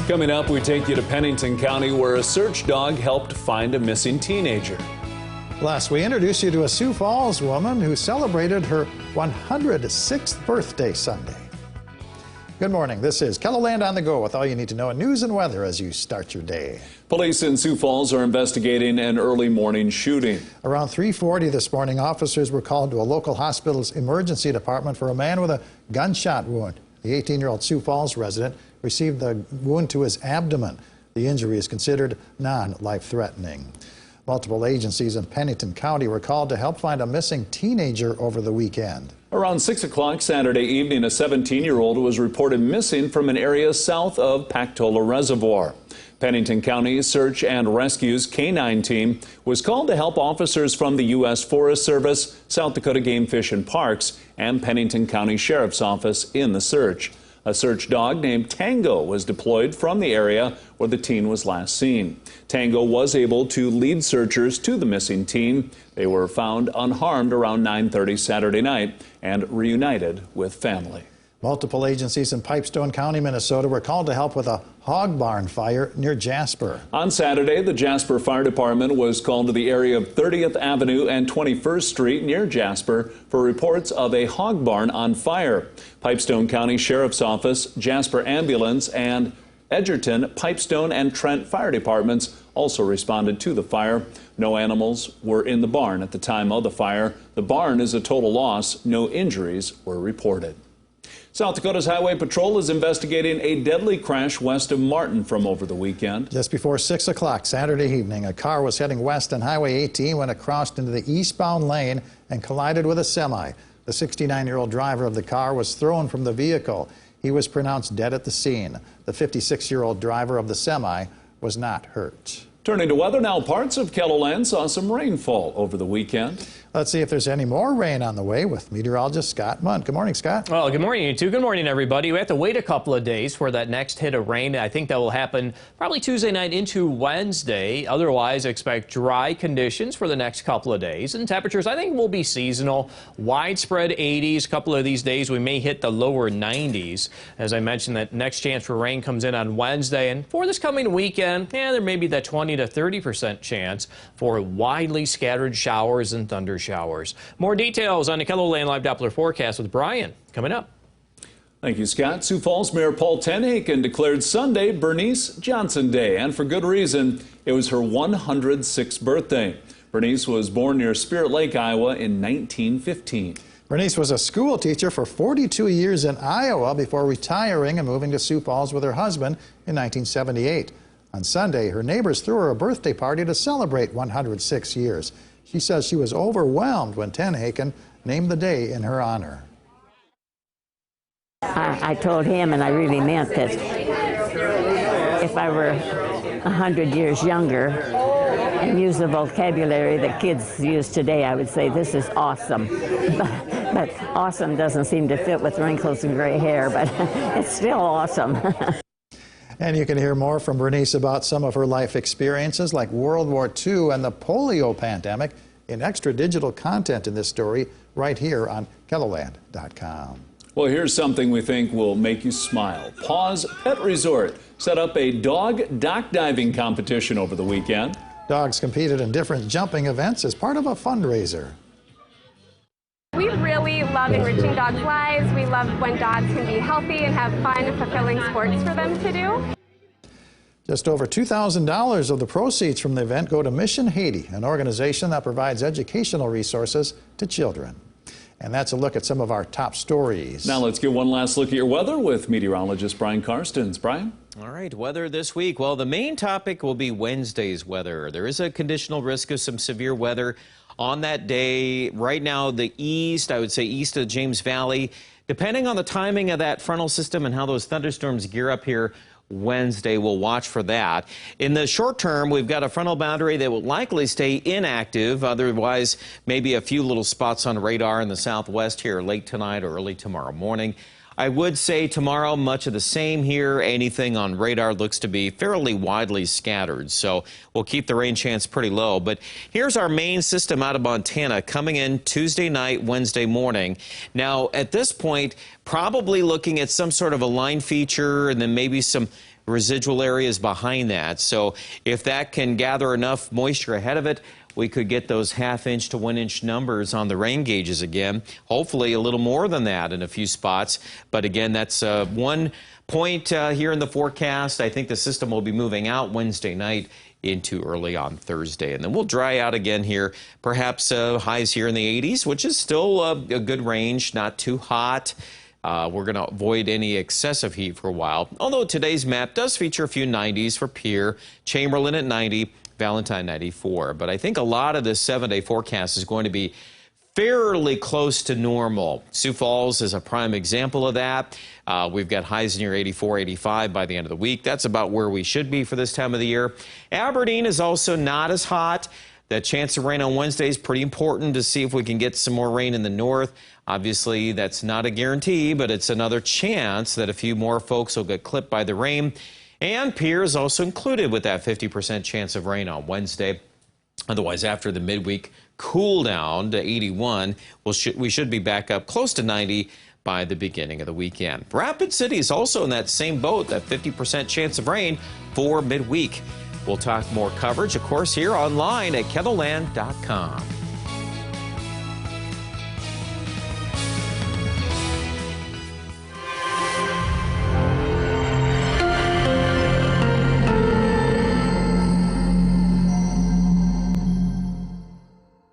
Coming up, we take you to Pennington County, where a search dog helped find a missing teenager. Plus, we introduce you to a Sioux Falls woman who celebrated her 106th birthday Sunday. Good morning. This is KELOLAND on the go with all you need to know in news and weather as you start your day. Police in Sioux Falls are investigating an early morning shooting. Around 3:40 this morning, officers were called to a local hospital's emergency department for a man with a gunshot wound. The 18-year-old Sioux Falls resident received the wound to his abdomen. The injury is considered non-life-threatening. Multiple agencies in Pennington County were called to help find a missing teenager over the weekend. Around 6 o'clock Saturday evening, a 17-year-old was reported missing from an area south of Pactola Reservoir. Pennington County Search and Rescue's K-9 team was called to help officers from the U.S. Forest Service, South Dakota Game Fish and Parks, and Pennington County Sheriff's Office in the search. A search dog named Tango was deployed from the area where the teen was last seen. Tango was able to lead searchers to the missing teen. They were found unharmed around 9:30 Saturday night and reunited with family. Multiple agencies in Pipestone County, Minnesota were called to help with a hog barn fire near Jasper. On Saturday, the Jasper Fire Department was called to the area of 30th Avenue and 21st Street near Jasper for reports of a hog barn on fire. Pipestone County Sheriff's Office, Jasper Ambulance, and Edgerton, Pipestone, and Trent Fire Departments also responded to the fire. No animals were in the barn at the time of the fire. The barn is a total loss. No injuries were reported. South Dakota's Highway Patrol is investigating a deadly crash west of Martin from over the weekend. Just before 6 o'clock Saturday evening, a car was heading west on Highway 18 when it crossed into the eastbound lane and collided with a semi. The 69-year-old driver of the car was thrown from the vehicle. He was pronounced dead at the scene. The 56-year-old driver of the semi was not hurt. Turning to weather now, parts of KELOLAND saw some rainfall over the weekend. Let's see if there's any more rain on the way with meteorologist Scott Munt. Good morning, Scott. Well, good morning, you two. Good morning, everybody. We have to wait a couple of days for that next hit of rain. I think that will happen probably Tuesday night into Wednesday. Otherwise, expect dry conditions for the next couple of days. And temperatures, I think, will be seasonal. Widespread 80s. A couple of these days, we may hit the lower 90s. As I mentioned, that next chance for rain comes in on Wednesday. And for this coming weekend, there may be that 20 to 30% chance for widely scattered showers and thunder showers. More details on the KELOLAND Live Doppler forecast with Brian coming up. Thank you, Scott. Sioux Falls Mayor Paul Tenhaken declared Sunday Bernice Johnson Day, and for good reason. It was her 106th birthday. Bernice was born near Spirit Lake, Iowa in 1915. Bernice was a school teacher for 42 years in Iowa before retiring and moving to Sioux Falls with her husband in 1978. On Sunday, her neighbors threw her a birthday party to celebrate 106 years. She says she was overwhelmed when Tenhaken named the day in her honor. I told him, and I really meant that if I were 100 years younger and used the vocabulary that kids use today, I would say this is awesome. But awesome doesn't seem to fit with wrinkles and gray hair, but it's still awesome. And you can hear more from Bernice about some of her life experiences like World War II and the polio pandemic in extra digital content in this story right here on KELOLAND.com. Well, here's something we think will make you smile. Paws Pet Resort set up a dog dock diving competition over the weekend. Dogs competed in different jumping events as part of a fundraiser. We really love enriching dogs' lives. We love when dogs can be healthy and have fun, fulfilling sports for them to do. Just over $2,000 of the proceeds from the event go to Mission Haiti, an organization that provides educational resources to children. And that's a look at some of our top stories. Now let's get one last look at your weather with meteorologist Brian Karstens. Brian? All right, weather this week. Well, the main topic will be Wednesday's weather. There is a conditional risk of some severe weather on that day. Right now, the east, I would say east of James Valley, depending on the timing of that frontal system and how those thunderstorms gear up here Wednesday, we'll watch for that. In the short term, we've got a frontal boundary that will likely stay inactive. Otherwise, maybe a few little spots on radar in the southwest here late tonight or early tomorrow morning. I would say tomorrow, much of the same here. Anything on radar looks to be fairly widely scattered, so we'll keep the rain chance pretty low. But here's our main system out of Montana coming in Tuesday night, Wednesday morning. Now, at this point, probably looking at some sort of a line feature and then maybe some residual areas behind that. So if that can gather enough moisture ahead of it, we could get those half-inch to 1-inch numbers on the rain gauges again. Hopefully a little more than that in a few spots. But again, that's one point here in the forecast. I think the system will be moving out Wednesday night into early on Thursday. And then we'll dry out again here, perhaps highs here in the 80s, which is still a good range, not too hot. We're going to avoid any excessive heat for a while, although today's map does feature a few 90s for Pierre, Chamberlain at 90, Valentine 94. But I think a lot of this 7-day forecast is going to be fairly close to normal. Sioux Falls is a prime example of that. We've got highs near 84, 85 by the end of the week. That's about where we should be for this time of the year. Aberdeen is also not as hot. The chance of rain on Wednesday is pretty important to see if we can get some more rain in the north. Obviously, that's not a guarantee, but it's another chance that a few more folks will get clipped by the rain. And Pierre is also included with that 50% chance of rain on Wednesday. Otherwise, after the midweek cool down to 81, we should be back up close to 90 by the beginning of the weekend. Rapid City is also in that same boat, that 50% chance of rain for midweek. We'll talk more coverage, of course, here online at KELOLAND.com.